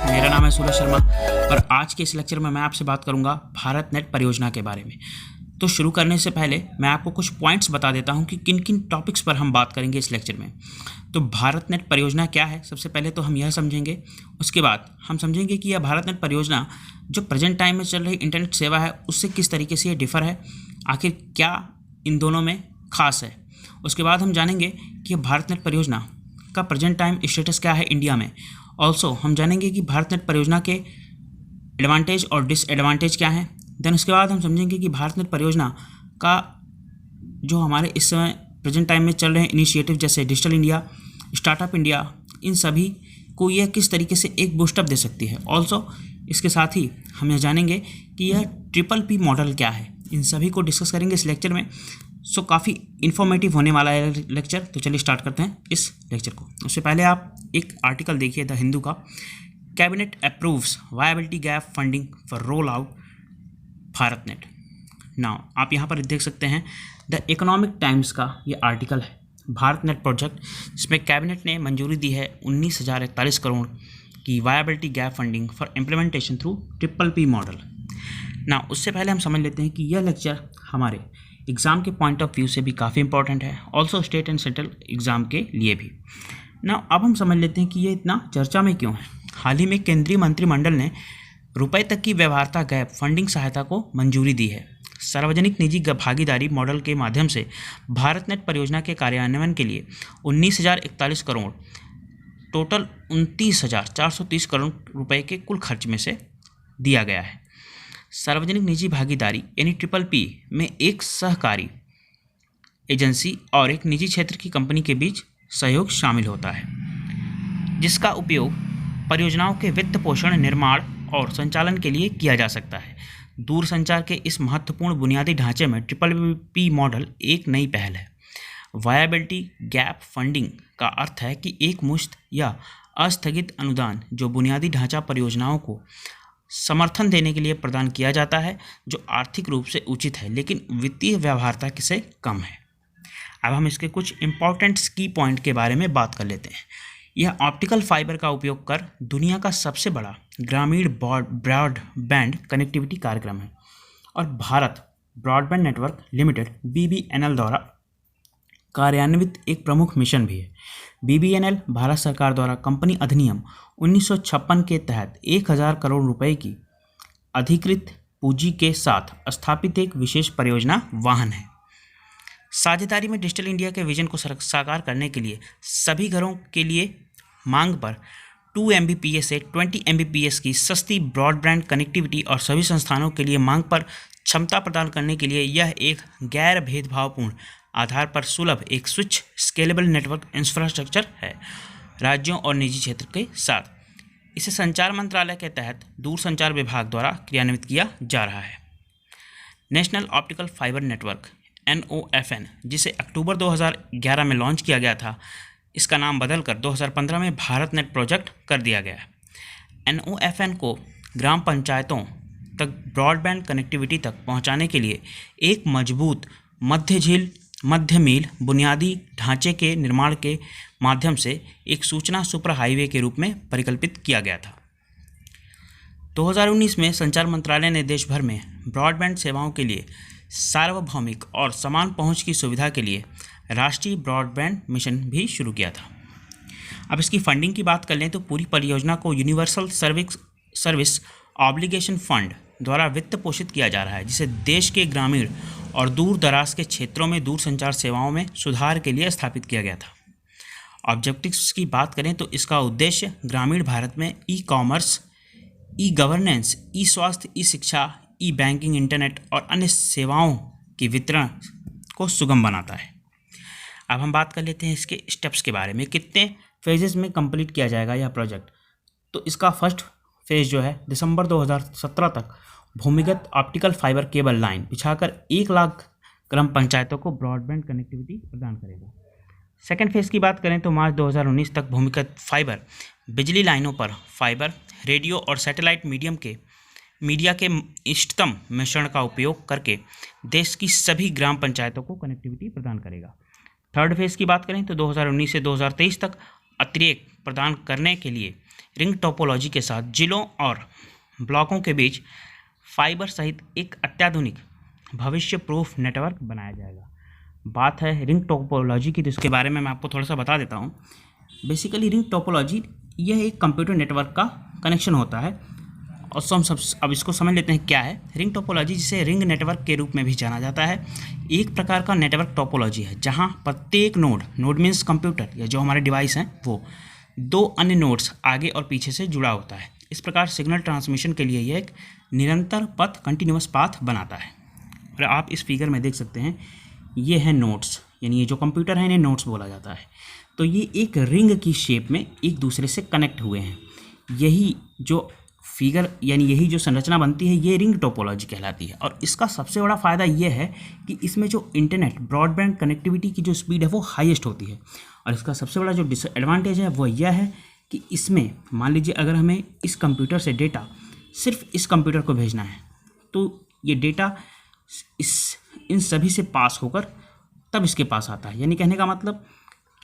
मेरा नाम है सूरज शर्मा और आज के इस लेक्चर में मैं आपसे बात करूंगा भारत नेट परियोजना के बारे में। तो शुरू करने से पहले मैं आपको कुछ पॉइंट्स बता देता हूं कि किन किन टॉपिक्स पर हम बात करेंगे इस लेक्चर में। तो भारत नेट परियोजना क्या है, सबसे पहले तो हम यह समझेंगे। उसके बाद हम समझेंगे कि यह भारत नेट परियोजना जो प्रेजेंट टाइम में चल रही इंटरनेट सेवा है उससे किस तरीके से ये डिफ़र है, आखिर क्या इन दोनों में खास है। उसके बाद हम जानेंगे कि भारत नेट परियोजना का प्रेजेंट टाइम स्टेटस क्या है इंडिया में। ऑल्सो हम जानेंगे कि भारत नेट परियोजना के एडवांटेज और डिसएडवांटेज क्या हैं। देन उसके बाद हम समझेंगे कि भारत नेट परियोजना का जो हमारे इस समय प्रेजेंट टाइम में चल रहे हैं इनिशिएटिव जैसे डिजिटल इंडिया, स्टार्टअप इंडिया, इन सभी को यह किस तरीके से एक बूस्टअप दे सकती है। ऑल्सो इसके साथ ही हम यह जानेंगे कि यह PPP मॉडल क्या है। इन सभी को डिस्कस करेंगे इस लेक्चर में। सो काफ़ी इन्फॉर्मेटिव होने वाला है लेक्चर। तो चलिए स्टार्ट करते हैं इस लेक्चर को। उससे पहले आप एक आर्टिकल देखिए द हिंदू का, cabinet approves viability gap funding for roll out Bharat net. Now आप यहाँ पर देख सकते हैं द इकोनॉमिक टाइम्स का ये आर्टिकल है, भारत नेट प्रोजेक्ट, जिसमें कैबिनेट ने मंजूरी दी है 19,041 करोड़ की viability gap funding for implementation through PPP model. ना उससे पहले हम समझ लेते हैं कि यह लेक्चर हमारे एग्ज़ाम के पॉइंट ऑफ व्यू से भी काफ़ी इंपॉर्टेंट है, also state and central exam के लिए भी। ना अब हम समझ लेते हैं कि ये इतना चर्चा में क्यों है। हाल ही में केंद्रीय मंत्रिमंडल ने रुपए तक की व्यवहारता गैप फंडिंग सहायता को मंजूरी दी है। सार्वजनिक निजी भागीदारी मॉडल के माध्यम से भारत नेट परियोजना के कार्यान्वयन के लिए 19,041 करोड़ टोटल 29,430 करोड़ रुपए के कुल खर्च में से दिया गया है। सार्वजनिक निजी भागीदारी यानी PPP में एक सहकारी एजेंसी और एक निजी क्षेत्र की कंपनी के बीच सहयोग शामिल होता है, जिसका उपयोग परियोजनाओं के वित्त पोषण, निर्माण और संचालन के लिए किया जा सकता है। दूरसंचार के इस महत्वपूर्ण बुनियादी ढांचे में PPP मॉडल एक नई पहल है। वायबिलिटी गैप फंडिंग का अर्थ है कि एक मुश्त या अस्थगित अनुदान जो बुनियादी ढांचा परियोजनाओं को समर्थन देने के लिए प्रदान किया जाता है, जो आर्थिक रूप से उचित है लेकिन वित्तीय व्यवहार्यता से कम है। अब हम इसके कुछ इंपॉर्टेंट की पॉइंट के बारे में बात कर लेते हैं। यह ऑप्टिकल फाइबर का उपयोग कर दुनिया का सबसे बड़ा ग्रामीण ब्रॉडबैंड कनेक्टिविटी कार्यक्रम है और Bharat broadband network limited BBNL द्वारा कार्यान्वित एक प्रमुख मिशन भी है। BBNL भारत सरकार द्वारा कंपनी अधिनियम 1956 के तहत 1,000 करोड़ रुपए की अधिकृत पूंजी के साथ स्थापित एक विशेष परियोजना वाहन है। साझेदारी में डिजिटल इंडिया के विजन को साकार करने के लिए सभी घरों के लिए मांग पर 2 Mbps से 20 Mbps की सस्ती ब्रॉडबैंड कनेक्टिविटी और सभी संस्थानों के लिए मांग पर क्षमता प्रदान करने के लिए यह एक गैर भेदभावपूर्ण आधार पर सुलभ एक स्विच स्केलेबल नेटवर्क इंफ्रास्ट्रक्चर है राज्यों और निजी क्षेत्र के साथ। इसे संचार मंत्रालय के तहत दूरसंचार विभाग द्वारा क्रियान्वित किया जा रहा है। National optical fibre network NOFN, जिसे अक्टूबर 2011 में लॉन्च किया गया था, इसका नाम बदलकर 2015 में भारत नेट प्रोजेक्ट कर दिया गया। NOFN को ग्राम पंचायतों तक ब्रॉडबैंड कनेक्टिविटी तक पहुंचाने के लिए एक मजबूत मध्य मील बुनियादी ढांचे के निर्माण के माध्यम से एक सूचना सुपर हाईवे के रूप में परिकल्पित किया गया था। 2019 में संचार मंत्रालय ने देश भर में ब्रॉडबैंड सेवाओं के लिए सार्वभौमिक और समान पहुंच की सुविधा के लिए राष्ट्रीय ब्रॉडबैंड मिशन भी शुरू किया था। अब इसकी फंडिंग की बात कर लें तो पूरी परियोजना को यूनिवर्सल सर्विस ऑब्लिगेशन फंड द्वारा वित्त पोषित किया जा रहा है, जिसे देश के ग्रामीण और दूर दराज के क्षेत्रों में दूरसंचार सेवाओं में सुधार के लिए स्थापित किया गया था। ऑब्जेक्टिव्स की बात करें तो इसका उद्देश्य ग्रामीण भारत में ई-कॉमर्स, ई-गवर्नेंस, ई-स्वास्थ्य, ई-शिक्षा, ई-बैंकिंग, इंटरनेट और अन्य सेवाओं के वितरण को सुगम बनाता है। अब हम बात कर लेते हैं इसके स्टेप्स के बारे में, कितने फेजेस में कंप्लीट किया जाएगा यह प्रोजेक्ट। तो इसका फर्स्ट फेज जो है दिसंबर 2017 तक भूमिगत ऑप्टिकल फाइबर केबल लाइन बिछाकर 1 लाख ग्राम पंचायतों को ब्रॉडबैंड कनेक्टिविटी प्रदान करेगा। सेकेंड फेज की बात करें तो मार्च 2019 तक भूमिगत फाइबर बिजली लाइनों पर फाइबर, रेडियो और सैटेलाइट मीडिया के इष्टतम मिश्रण का उपयोग करके देश की सभी ग्राम पंचायतों को कनेक्टिविटी प्रदान करेगा। थर्ड फेज की बात करें तो 2019 से 2023 तक अतिरेक प्रदान करने के लिए रिंग टोपोलॉजी के साथ जिलों और ब्लॉकों के बीच फाइबर सहित एक अत्याधुनिक भविष्य प्रूफ नेटवर्क बनाया जाएगा। बात है रिंग टोपोलॉजी की, तो इसके बारे में मैं आपको थोड़ा सा बता देता हूँ। बेसिकली रिंग टोपोलॉजी यह एक कंप्यूटर नेटवर्क का कनेक्शन होता है, और हम सब अब इसको समझ लेते हैं क्या है रिंग टोपोलॉजी, जिसे रिंग नेटवर्क के रूप में भी जाना जाता है। एक प्रकार का नेटवर्क टोपोलॉजी है जहां प्रत्येक नोड मीन्स कंप्यूटर या जो हमारे डिवाइस हैं वो दो अन्य नोड्स आगे और पीछे से जुड़ा होता है। इस प्रकार सिग्नल ट्रांसमिशन के लिए यह एक निरंतर पथ कंटिन्यूअस पाथ बनाता है। और आप इस फिगर में देख सकते हैं ये है नोड्स, यानी ये जो कंप्यूटर है इन्हें नोड्स बोला जाता है। तो ये एक रिंग की शेप में एक दूसरे से कनेक्ट हुए हैं। यही जो फिगर यानी यही जो संरचना बनती है ये रिंग टोपोलॉजी कहलाती है। और इसका सबसे बड़ा फ़ायदा ये है कि इसमें जो इंटरनेट ब्रॉडबैंड कनेक्टिविटी की जो स्पीड है वो हाईएस्ट होती है। और इसका सबसे बड़ा जो डिसएडवांटेज है वो यह है कि इसमें मान लीजिए अगर हमें इस कंप्यूटर से डेटा सिर्फ इस कंप्यूटर को भेजना है तो ये डेटा इन सभी से पास होकर तब इसके पास आता है। यानी कहने का मतलब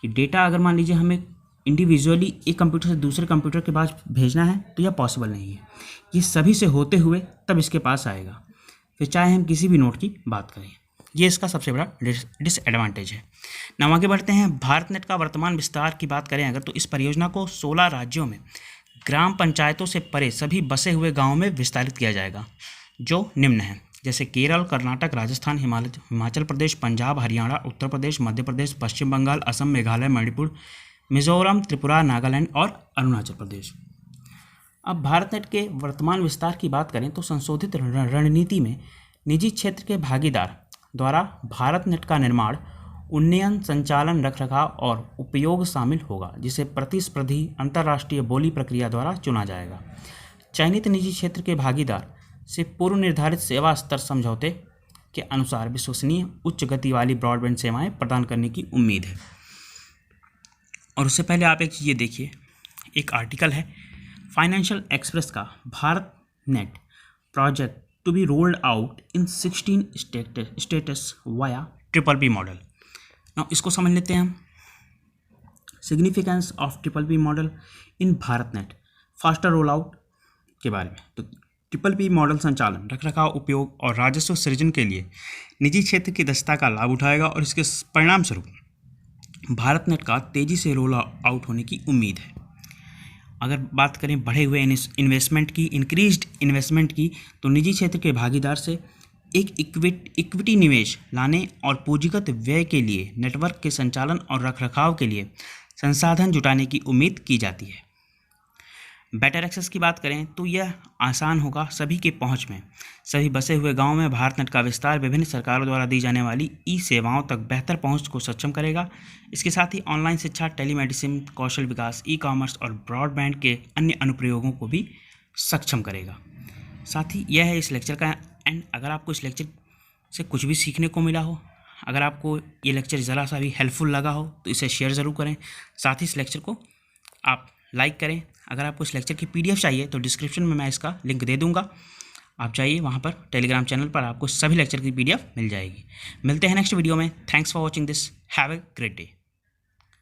कि डेटा अगर मान लीजिए हमें इंडिविजुअली एक कंप्यूटर से दूसरे कंप्यूटर के पास भेजना है तो यह पॉसिबल नहीं है। ये सभी से होते हुए तब इसके पास आएगा, फिर चाहे हम किसी भी नोड की बात करें। ये इसका सबसे बड़ा डिसएडवांटेज है। now आगे बढ़ते हैं। भारत नेट का वर्तमान विस्तार की बात करें अगर, तो इस परियोजना को 16 राज्यों में ग्राम पंचायतों से परे सभी बसे हुए गाँवों में विस्तारित किया जाएगा, जो निम्न है जैसे केरल, कर्नाटक, राजस्थान, हिमाचल प्रदेश, पंजाब, हरियाणा, उत्तर प्रदेश, मध्य प्रदेश, पश्चिम बंगाल, असम, मेघालय, मणिपुर, मिजोरम, त्रिपुरा, नागालैंड और अरुणाचल प्रदेश। अब भारत नेट के वर्तमान विस्तार की बात करें तो संशोधित रणनीति में निजी क्षेत्र के भागीदार द्वारा भारत नेट का निर्माण, उन्नयन, संचालन, रखरखाव और उपयोग शामिल होगा, जिसे प्रतिस्पर्धी अंतर्राष्ट्रीय बोली प्रक्रिया द्वारा चुना जाएगा। चयनित निजी क्षेत्र के भागीदार से पूर्व निर्धारित सेवा स्तर समझौते के अनुसार विश्वसनीय उच्च गति वाली ब्रॉडबैंड सेवाएं प्रदान करने की उम्मीद है। और उससे पहले आप एक चीज़ ये देखिए, एक आर्टिकल है फाइनेंशियल एक्सप्रेस का, Bharat net project to be rolled out in 16 states via BBB model. Now इसको समझ लेते हैं हम। Significance of BBB model in Bharat net faster roll out के बारे में। तो BBB मॉडल संचालन, रखरखाव, उपयोग और राजस्व सृजन के लिए निजी क्षेत्र की दक्षता का लाभ उठाएगा और इसके परिणाम स्वरूप भारत नेट का तेज़ी से रोल आउट होने की उम्मीद है। अगर बात करें बढ़े हुए इन्वेस्टमेंट की, इंक्रीज्ड इन्वेस्टमेंट की, तो निजी क्षेत्र के भागीदार से एक इक्विटी निवेश लाने और पूंजीगत व्यय के लिए नेटवर्क के संचालन और रखरखाव के लिए संसाधन जुटाने की उम्मीद की जाती है। बेटर एक्सेस की बात करें तो यह आसान होगा सभी के पहुंच में। सभी बसे हुए गांवों में भारत नेट का विस्तार विभिन्न सरकारों द्वारा दी जाने वाली ई सेवाओं तक बेहतर पहुंच को सक्षम करेगा। इसके साथ ही ऑनलाइन शिक्षा, टेलीमेडिसिन, कौशल विकास, ई कॉमर्स और ब्रॉडबैंड के अन्य अनुप्रयोगों को भी सक्षम करेगा। साथ ही यह है इस लेक्चर का एंड। अगर आपको इस लेक्चर से कुछ भी सीखने को मिला हो, अगर आपको ये लेक्चर ज़रा सा भी हेल्पफुल लगा हो तो इसे शेयर ज़रूर करें। साथ ही इस लेक्चर को आप लाइक करें। अगर आपको इस लेक्चर की PDF चाहिए तो डिस्क्रिप्शन में मैं इसका लिंक दे दूंगा, आप जाइए वहाँ पर, टेलीग्राम चैनल पर आपको सभी लेक्चर की PDF मिल जाएगी। मिलते हैं नेक्स्ट वीडियो में। Thanks for watching this. Have a great day.